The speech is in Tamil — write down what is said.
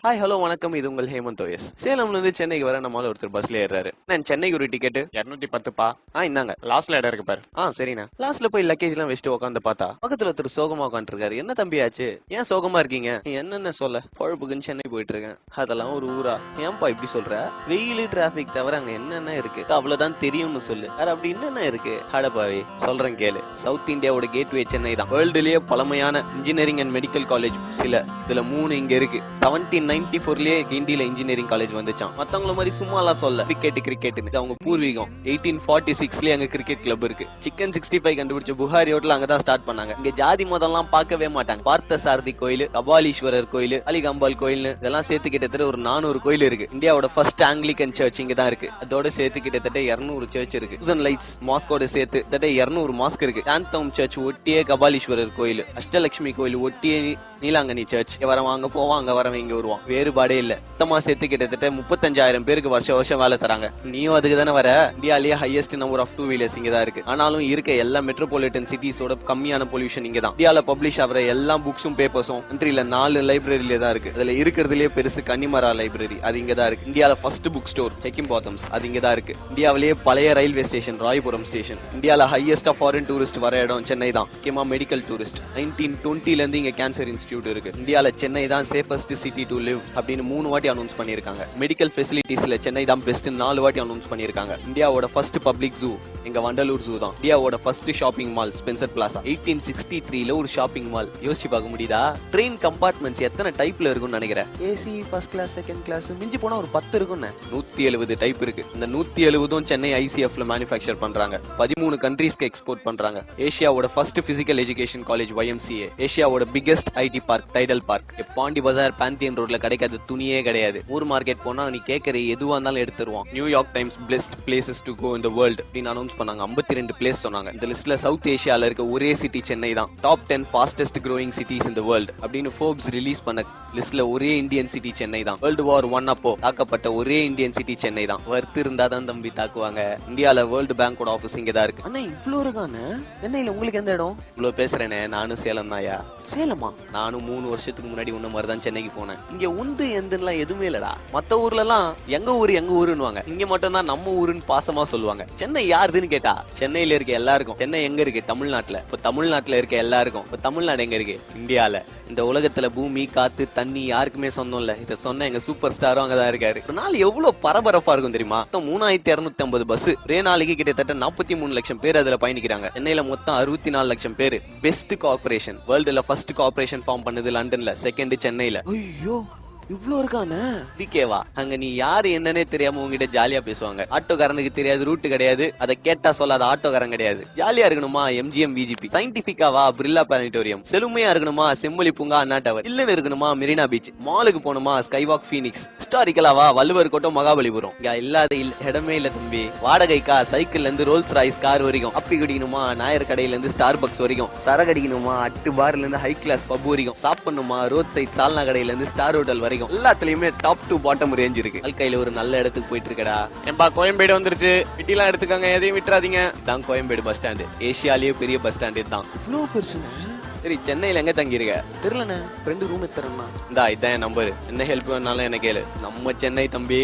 ஹாய் ஹலோ வணக்கம். இது உங்கள் ஹேமந்த் ஓஎஸ். சேலம்ல இருந்து சென்னைக்கு வர நம்மளால ஒருத்தர் பஸ்ல ஏறாரு. நான் சென்னைக்கு ஒரு டிக்கெட் 210பா. இந்தாங்க. லாஸ்ட்ல இடம் இருக்கு பாரு. சரிண்ணா. லாஸ்ட்ல போய் லக்கேஜ் எல்லாம் வச்சுட்டு உட்காந்து பார்த்தா பக்கத்துல ஒருத்தர் சோகமா உட்காந்துருக்காரு. என்ன தம்பி ஆச்சு, ஏன் சோகமா இருக்கீங்க? என்னென்ன சொல்ல, பொழப்புக்குன்னு சென்னை போயிட்டு இருக்கேன். அதெல்லாம் ஒரு ஊரா? ஏன்பா இப்படி சொல்ற? வெயில் டிராபிக் தவிர அங்க என்னென்ன இருக்கு அவ்வளவுதான் தெரியும்னு சொல்லு. வேற அப்படி என்னென்ன இருக்கு? ஹடப்பாவே சொல்றேன் கேளு. சவுத் இந்தியாவோட கேட்வே சென்னை தான். வேர்ல்டுலயே பழமையான இன்ஜினியரிங் அண்ட் மெடிக்கல் காலேஜ் சில இதுல 3 இங்க இருக்கு. 1794லயே கிண்டியில இன்ஜினியரிங் காலேஜ் வந்துச்சான். மத்தவங்கள மாதிரி சும்மா எல்லாம் சொல்ல. கிரிக்கெட் அவங்க பூர்வீகம். 1846லயே அங்க கிரிக்கெட் கிளப் இருக்கு. சிக்கன் 65 கண்டுபிடிச்ச புகாரி ஹோட்டல் அங்கதான் ஸ்டார்ட் பண்ணாங்க. இங்க ஜாதி மதம் எல்லாம் பார்க்கவே மாட்டாங்க. பார்த்த சாரதி கோயில், கபாலீஸ்வரர் கோயில், அலிகம்பால் கோயில் இதெல்லாம் சேர்த்து கிட்டத்தட்ட ஒரு 400 கோயில் இருக்கு. இந்தியாவோட ஃபர்ஸ்ட் ஆங்கிலிகன் சர்ச் இங்க தான் இருக்கு. அதோட சேர்த்து கிட்டத்தட்ட 200 சர்ச் இருக்கு. லைட்ஸ் மாஸ்கோட சேர்த்து 200 மாஸ்க் இருக்கு. சாந்தோம் சர்ச் ஒட்டியே கபாலீஸ்வரர் கோயில், அஷ்டலட்சுமி கோயில் ஒட்டியே நீலாங்கனி சர்ச். வரவன் அங்க போவான், அங்க வரவன் இங்க வருவான். வேறுபாடே இல்ல. மொத்தமா சேர்த்து கிட்டத்தட்ட 35,000 பேருக்கு வருஷம் வேலை தராங்க. நீயும் அதுக்கு தானே வர? இந்தியாலேயே ஹையஸ்ட் நம்பர் ஆஃப் 2 வீலர்ஸ் இங்க தான் இருக்கு. ஆனாலும் இருக்க எல்லா மெட்ரோபாலிட்டன் சிட்டிஸோட கம்மியான பொல்யூஷன் இங்க தான். இந்தியால பப்ளிஷ் ஆகிற எல்லா புக்ஸும் பேப்பர்ஸும் கண்ட்ரில 4 லைப்ரரியில தான் இருக்கு. அதுல இருக்கிறதுலயே பெருசு கன்னிமரா லைப்ரரி, அது இங்க தான் இருக்கு. இந்தியால ஃபர்ஸ்ட் புக் ஸ்டோர் ஹெக்கிம் பாத்தம்ஸ், அது இங்க தான் இருக்கு. இந்தியாவிலேயே பழைய ரயில்வே ஸ்டேஷன் ராயபுரம் ஸ்டேஷன். இந்தியால ஹையஸ்ட் ஃபாரின் டூரிஸ்ட் வர இடம் சென்னை தான். முக்கியமா மெடிக்கல் டூரிஸ்ட். 1920ல இருந்து இங்க கேன்சர் இன்ஸ்டிடியூட் இருக்கு. இந்தியால சென்னை தான் சேஃபஸ்ட் சிட்டி டு லிவ் அப்படின்னு 3 வாட்டி அனௌன்ஸ் பண்ணிருக்காங்க. மெடிக்கல் ஃபெசிலிட்டிஸ்ல சென்னை தான் பெஸ்ட் 4 வாட்டி அனௌன்ஸ் பண்ணிருக்காங்க. இந்தியாவோட ஃபர்ஸ்ட் பப்ளிக் ஜூ எங்க வண்டலூர் ஜூ தான். இந்தியாவோட first shopping mall Spencer Plaza. 1863ல ஒரு ஷாப்பிங் மால். யோசிச்சு பார்க்க முடியுதா? ட்ரெயின் கம்பார்ட்மெண்ட்ஸ் எத்தனை டைப்ல இருக்கும்னு நினைக்கிறேன்? AC, first class, second class, மிஞ்சி போனா ஒரு 10 இருக்கும்னு. 170 டைப் இருக்கு. இந்த 170 சென்னை ஐசிஎஃப்ல மேனுஃபேக்சர் பண்றாங்க. 13 கண்ட்ரீஸ்க்கு எக்ஸ்போர்ட் பண்றாங்க. ஏசியாவோட first physical education college YMCA. ஏசியாவோட biggest IT park Tidel park. Pondy Bazaar Pantheon ரோட்ல கிடைக்காத துணியே கிடையாது. ஊர் மார்க்கெட் போனா நீ கேட்கற எதுவா இருந்தாலும் எடுத்துருவான். New York times best places to go in the world அப்படின்னு அனௌன்ஸ் பண்ணாங்க. 52 பிளேஸ் சொன்னாங்க. இந்த லிஸ்ட்ல சவுத் ஏசியால இருக்க ஒரே சிட்டி சென்னை தான். Top 10 fastest growing cities in the world அப்படின்னு ஃபோர்ப்ஸ் ரிலீஸ் பண்ண லிஸ்ட்ல ஒரே இந்தியன் சிட்டி சென்னை தான். வேர்ல்டு வார் 1 அப்போ தாக்கப்பட்ட ஒரே இந்தியன் சிட்டி சென்னை தான். வர்த்து இருந்தா தான் தம்பி தாக்குவாங்க. இந்தியால வேர்ல்டு பேங்கோட ஆபீஸ் இங்க தான் இருக்கு. ஆனா இவ்ளோ இருக்கானே. சென்னையில உங்களுக்கு எந்த இடம்? இவ்வளவு பேசுறேனே, நானும் சேலம் தாயா. சேலமா? நானும் 3 வருஷத்துக்கு முன்னாடி உன்ன மாதிரி தான் சென்னைக்கு போனேன். இங்க உந்து எந்தெல்லாம் எதுவுமே இல்லடா. மத்த ஊர்ல எல்லாம் எங்க ஊருன்னுவாங்க. இங்க மட்டும் தான் நம்ம ஊருன்னு பாசமா சொல்லுவாங்க. சென்னை யாருதுன்னு கேட்டா சென்னையில இருக்க எல்லாருக்கும். சென்னை எங்க இருக்கு? தமிழ்நாட்டுல. இப்ப தமிழ்நாட்டுல இருக்க எல்லாருக்கும் இப்ப தமிழ்நாடு எங்க இருக்கு? இந்தியால. இந்த உலகத்துல பூமி, காத்து, தண்ணி யாருக்குமே சொந்தம் இல்ல. இத சொன்ன எங்க சூப்பர் ஸ்டாரும் அங்கதான் இருக்காரு. ஒரு நாள் எவ்வளவு பரபரப்பா இருக்கும் தெரியுமா? 3250 பஸ் ஒரே நாளைக்கு கிட்டத்தட்ட 43 லட்சம் பேர் அதுல பயணிக்கிறாங்க. சென்னையில மொத்தம் 64 லட்சம் பேர். பெஸ்ட் கார்பரேஷன் வேர்ல்டுல ஃபர்ஸ்ட் கார்பரேஷன் ஃபார்ம் பண்ணது லண்டன்ல, செகண்ட் சென்னையில. ஐயோ இவ்ளோ இருக்கானே. டிகேவா? அங்க நீ யாரு என்னன்னே தெரியாம உங்ககிட்ட ஜாலியா பேசுவாங்க. ஆட்டோக்காரனுக்கு தெரியாது, ரூட் கிடையாது, அதை கேட்டா சொல்லாத ஆட்டோக்காரன் கிடையாது. ஜாலியா இருக்கணுமா MGM VGP, சயின்டிபிக்காவா பிர்லா பிளானிட்டோரியம், செழுமையா இருக்கணுமா செம்மொழி பூங்கா அண்ணா டவர், இல்லன்னு இருக்கணுமா மெரினா பீச், மாலுக்கு போகணுமா ஸ்கைவாக் ஃபீனிக்ஸ், ஹிஸ்டாரிக்கலாவா வள்ளுவர் கோட்டம் மகாபலிபுரம். இங்க இல்லாத இடமே இல்ல தம்பி. வாடகைக்கா சைக்கிள்ல இருந்து ரோல்ஸ் ராய்ஸ் கார் வரைக்கும், அப்பி குடிக்கணுமா நாயர் கடையில இருந்து ஸ்டார் பக்ஸ் வரைக்கும், சரகடிக்கணுமா அட்டு பார்ல இருந்து ஹை கிளாஸ் பப் வரைக்கும், சாப்பிடணுமா ரோட் சைட் சால்னா கடையில இருந்து ஸ்டார் ஹோட்டல் வரைக்கும் எல்லாத்துலயுமே டாப் டு பாட்டம் ரேஞ்ச் இருக்கு. வாழ்க்கையில ஒரு நல்ல இடத்துக்கு போயிட்டு இருக்கடா. ஏம்பா கோயம்பேடு வந்துருச்சு, விட்டிலாம் எடுத்துக்காங்க, எதையும் விட்டுறாதீங்க. தான் கோயம்பேடு பஸ் ஸ்டாண்டு. ஏசியாலேயே பெரிய பஸ் ஸ்டாண்டு தான். இவ்வளவு பெருசுங்க. சரி, சென்னையில எங்க தங்கி இருக்க? தெரியலண்ணே, 2 ரூம் எடுத்துறேன்னா. இதான் என் நம்பர். என்ன ஹெல்ப் வேணாலும் என்ன கேளு. நம்ம சென்னை தம்பி.